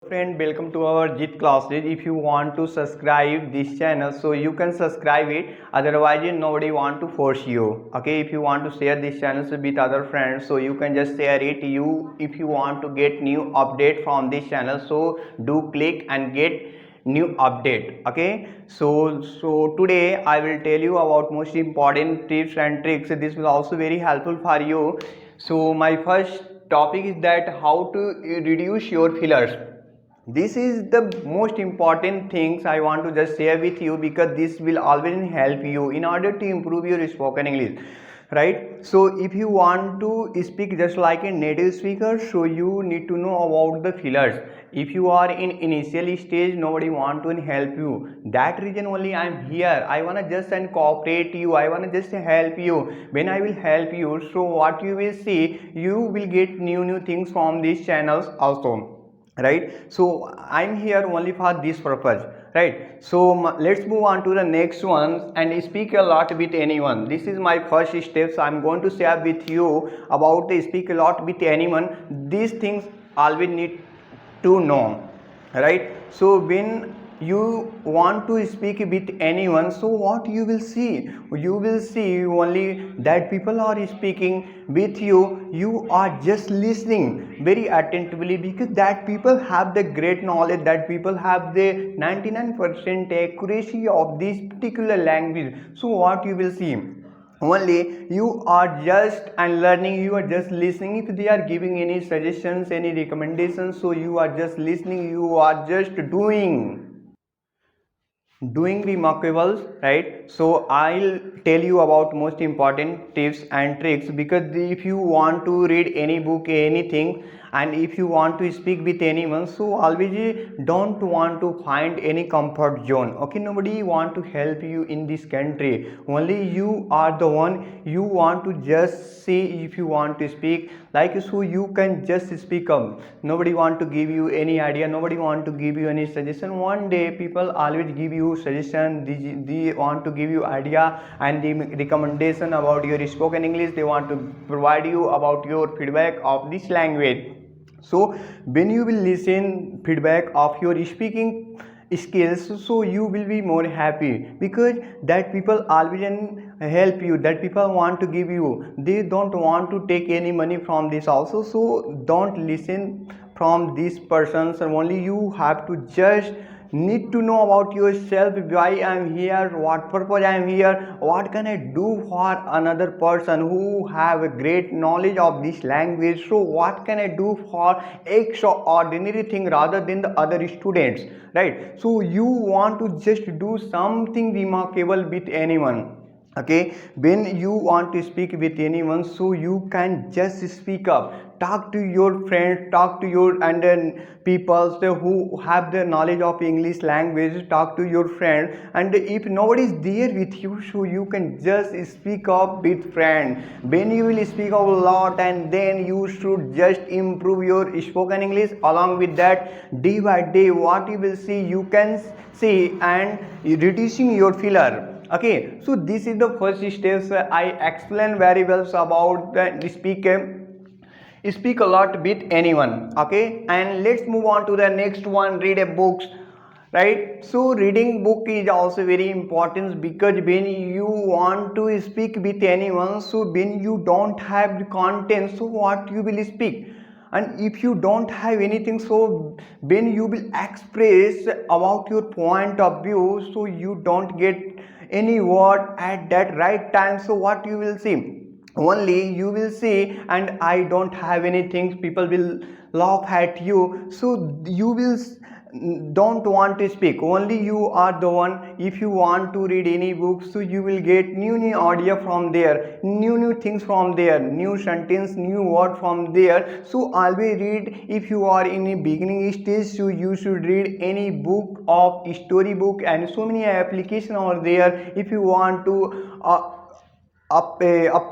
friend, welcome to our JIT classes. If you want to subscribe this channel, so you can subscribe it. Otherwise, nobody want to force you. Okay, if you want to share this channel with other friends, so you can just share it. If you want to get new update from this channel, so do click and get new update. Okay, so today I will tell you about most important tips and tricks. This will also very helpful for you. So my first topic is that how to reduce your fillers. This is the most important things I want to just share with you, because this will always help you in order to improve your spoken English, right? So if you want to speak just like a native speaker, so you need to know about the fillers. If you are in initial stage, nobody want to help you. That reason only I am here. I want to just and cooperate you. I want to just help you. When I will help you, so what you will see, you will get new things from these channels also, right? So I'm here only for this purpose, right? So let's move on to the next one and speak a lot with anyone. This is my first step. So I'm going to share with you about the speak a lot with anyone. These things always need to know, right? So when you want to speak with anyone, so what you will see, you will see only that people are speaking with you. You are just listening very attentively, because that people have the great knowledge, that people have the 99% accuracy of this particular language. So what you will see, only you are just and learning, you are just listening. If they are giving any suggestions, any recommendations, so you are just listening, you are just doing remarkable, right? So I'll tell you about most important tips and tricks, because if you want to read any book, anything, and if you want to speak with anyone, so always don't want to find any comfort zone. Okay, nobody want to help you in this country. Only you are the one. You want to just see, if you want to speak like, so you can just speak up. Nobody want to give you any idea, nobody want to give you any suggestion. One day people always give you suggestion, they want to give you idea and the recommendation about your spoken English. They want to provide you about your feedback of this language. So when you will listen feedback of your speaking skills, so you will be more happy, because that people always help you, that people want to give you, they don't want to take any money from this also. So don't listen from these persons. Only you have to just need to know about yourself. Why I am here, what purpose I am here, what can I do for another person who have a great knowledge of this language. So what can I do for extraordinary thing rather than the other students, right? So you want to just do something remarkable with anyone. Okay, when you want to speak with anyone, so you can just speak up, talk to your friends, talk to your and then people who have the knowledge of English language. Talk to your friend, and if nobody is there with you, so you can just speak up with friend. When you will speak up a lot, and then you should just improve your spoken English. Along with that, day by day, what you will see, you can see and reducing your filler. Okay, so this is the first steps. I explain very well about the speak a lot with anyone. Okay, and let's move on to the next one, read a books, right? So reading book is also very important, because when you want to speak with anyone, so when you don't have the content, so what you will speak, and if you don't have anything, so when you will express about your point of view, so you don't get any word at that right time. So what you will see, only you will see, and I don't have anything, people will laugh at you. So you will don't want to speak. Only you are the one. If you want to read any book, so you will get new audio from there, new things from there, new sentence, new word from there. So always read. If you are in a beginning stage, so you should read any book of story book, and so many application are there. If you want to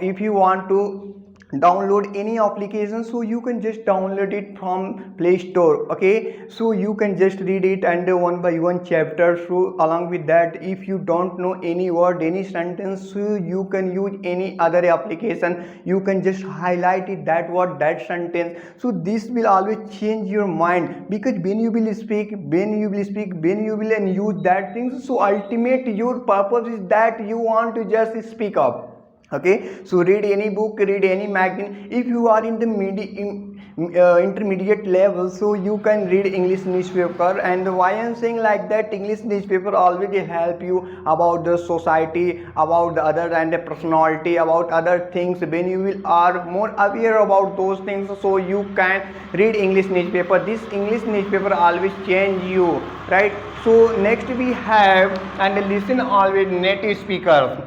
if you want to download any application, so you can just download it from Play Store. Okay, so you can just read it and one by one chapter. So along with that, if you don't know any word, any sentence, so you can use any other application, you can just highlight it, that word, that sentence. So this will always change your mind, because when you will speak, when you will use that thing, so ultimate your purpose is that you want to just speak up. Okay, so read any book, read any magazine. If you are in the intermediate level, so you can read English newspaper. And why I'm saying like that, English newspaper always help you about the society, about the other and the personality, about other things. When you will are more aware about those things, so you can read English newspaper. This English newspaper always change you, right? So next we have, and listen always, native speakers.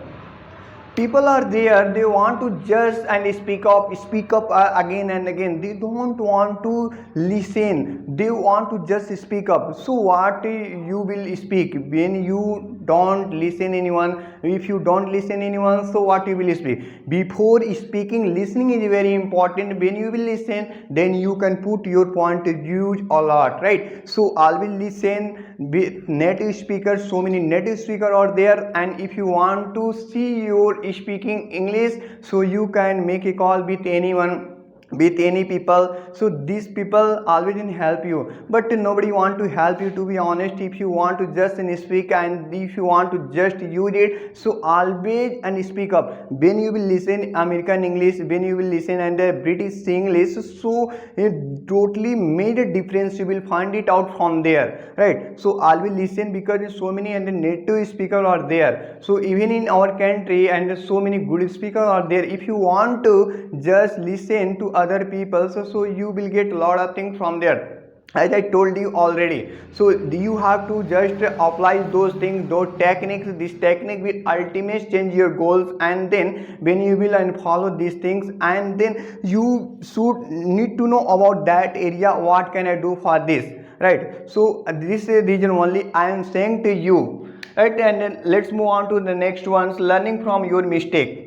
People are there, they want to just and speak up again and again. They don't want to listen, they want to just speak up. So what you will speak when you don't listen anyone? If you don't listen anyone, so what you will speak? Before speaking, listening is very important. When you will listen, then you can put your point of view a lot, right? So always listen. Native speakers, so many native speakers are there. And if you want to see your speaking English, so you can make a call with anyone, with any people. So these people always help you, but nobody want to help you, to be honest. If you want to just speak, and if you want to just use it, so always and speak up. When you will listen American English, when you will listen and British English, so it totally made a difference. You will find it out from there, right? So always listen, because so many and native speakers are there. So even in our country, and so many good speakers are there. If you want to just listen to other people, so you will get a lot of things from there, as I told you already. So you have to just apply those things, those techniques. This technique will ultimately change your goals. And then when you will and follow these things, and then you should need to know about that area, what can I do for this, right? So this is the reason only I am saying to you, right? And then let's move on to the next ones, learning from your mistake.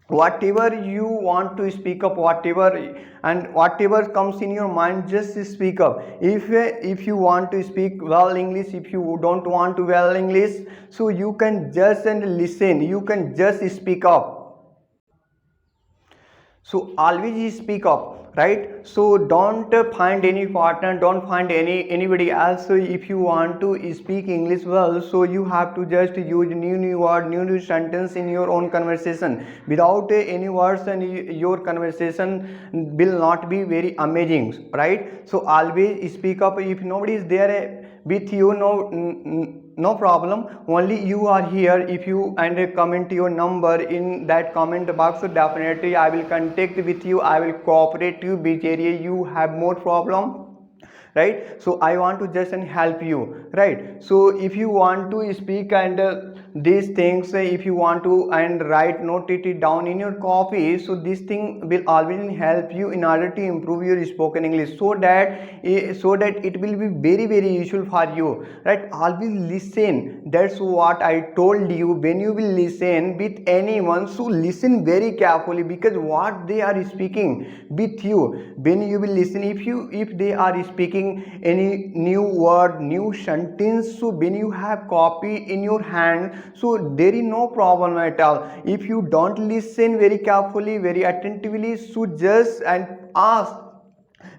Whatever you want to speak up, whatever and whatever comes in your mind, just speak up. If you want to speak well English, if you don't want to well English, so you can just and listen, you can just speak up. So always speak up, right? So don't find any partner, don't find anybody else. So if you want to speak English well, so you have to just use new word, new sentence in your own conversation. Without any words, and your conversation will not be very amazing, right? So always speak up. If nobody is there with you, no problem, only you are here. If you and comment your number in that comment box, so definitely I will contact with you, I will cooperate you which area you have more problem, right? So I want to just and help you, right? So if you want to speak and these things, if you want to and write, note it down in your copy, so this thing will always help you in order to improve your spoken English, so that it will be very useful for you, right? Always listen. That's what I told you. When you will listen with anyone, so listen very carefully, because what they are speaking with you, when you will listen, if they are speaking any new word, new sentence, so when you have copy in your hand, so there is no problem at all. If you don't listen very carefully, very attentively, so just and ask,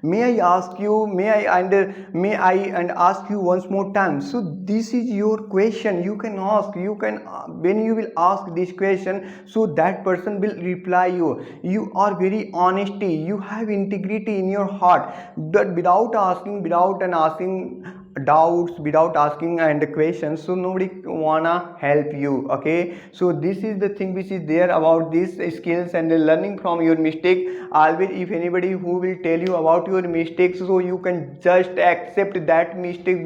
may I ask you, may I ask you once more time. So this is your question, you can ask, you can when you will ask this question, so that person will reply you. You are very honesty, you have integrity in your heart, but without asking, without and asking doubts, without asking and questions, so nobody wanna help you. Okay, so this is the thing which is there about these skills and learning from your mistake. Always, if anybody who will tell you about your mistakes, so you can just accept that mistake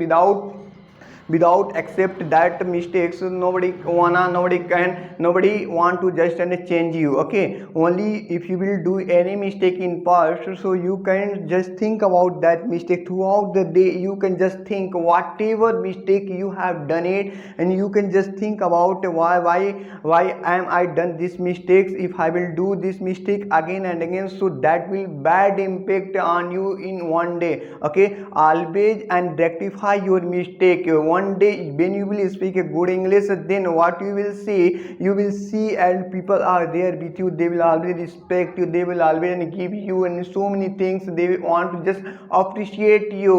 without accept that mistakes. Nobody want to just and change you. Okay, only if you will do any mistake in past, so you can just think about that mistake throughout the day. You can just think whatever mistake you have done it, and you can just think about why am I done this mistakes. If I will do this mistake again and again, so that will bad impact on you in one day. Okay, always and rectify your mistake. One day when you will speak a good English, then what you will see and people are there with you. They will always respect you, they will always give you and so many things. They want to just appreciate you,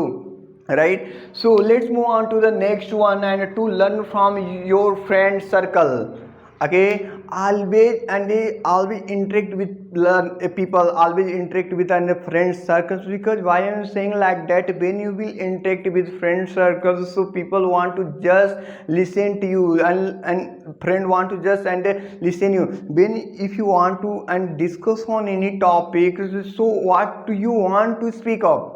right? So let's move on to the next one, and to learn from your friend circle. Okay, always interact with people, always interact with and friend circles. Because why I am saying like that, when you will interact with friend circles, so people want to just listen to you, and friend want to just and listen you. When if you want to and discuss on any topic, so what do you want to speak of?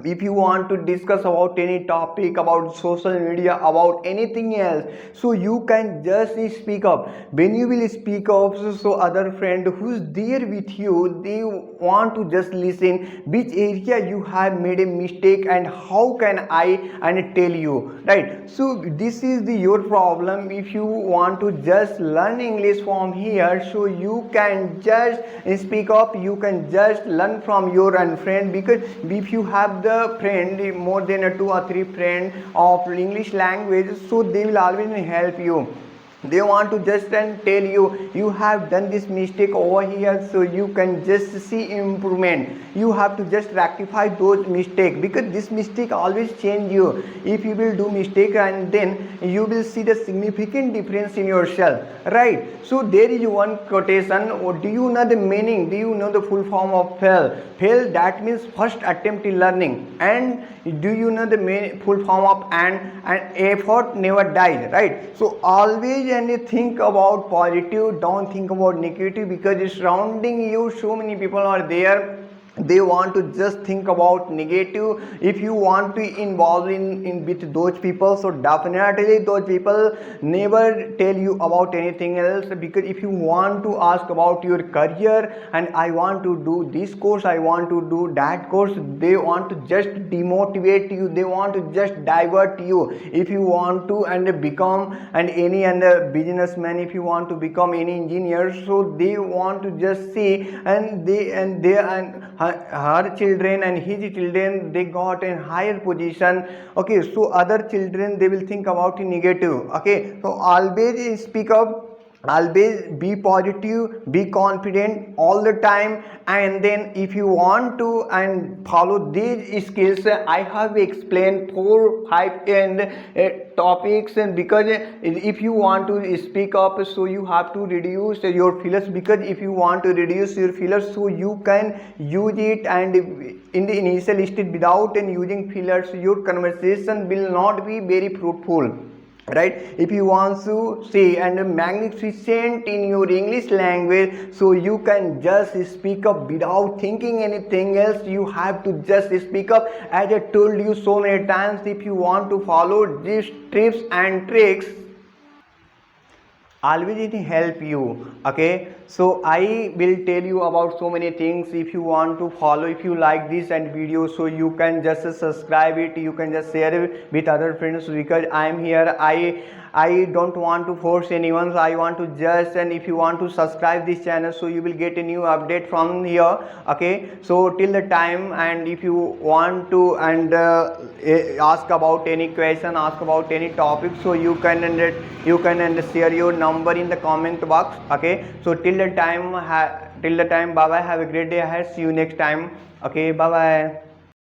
If you want to discuss about any topic, about social media, about anything else, so you can just speak up. When you will speak up, so other friend who's there with you, they want to just listen which area you have made a mistake and how can I and tell you, right? So this is your problem. If you want to just learn English from here, so you can just speak up, you can just learn from your friend. Because if you have the friend more than 2 or 3 friend of English language, so they will always help you. They want to just and tell you, you have done this mistake over here, so you can just see improvement. You have to just rectify those mistakes, because this mistake always change you. If you will do mistake, and then you will see the significant difference in yourself, right? So there is one quotation. Do you know the meaning? Do you know the full form of fail? Fail, that means first attempt in learning. And do you know the full form of and effort never dies, right? So always and think about positive, don't think about negative, because surrounding you so many people are there, they want to just think about negative. If you want to involve in with those people, so definitely those people never tell you about anything else. Because if you want to ask about your career, and I want to do this course, I want to do that course, they want to just demotivate you, they want to just divert you. If you want to and become and any other businessman, if you want to become any engineer, so they want to just see, and her children and his children, they got a higher position. Okay, so other children, they will think about negative. Okay, so always speak up, always be positive, be confident all the time. And then if you want to and follow these skills, I have explained 4 5 and topics. And because if you want to speak up, so you have to reduce your fillers. Because if you want to reduce your fillers, so you can use it, and in the initial stage without using fillers, your conversation will not be very fruitful, right? If you want to see and magnificent in your English language, so you can just speak up without thinking anything else. You have to just speak up. As I told you so many times, if you want to follow these tips and tricks, always it help you. Okay, so I will tell you about so many things. If you want to follow, if you like this and video, so you can just subscribe it, you can just share it with other friends. Because I am here, I don't want to force anyone, so I want to just, and if you want to subscribe this channel, so you will get a new update from here. Okay, so till the time, and if you want to and ask about any question, ask about any topic, so you can share your number in the comment box. Okay, so till the time, bye bye, have a great day ahead, see you next time. Okay, bye bye.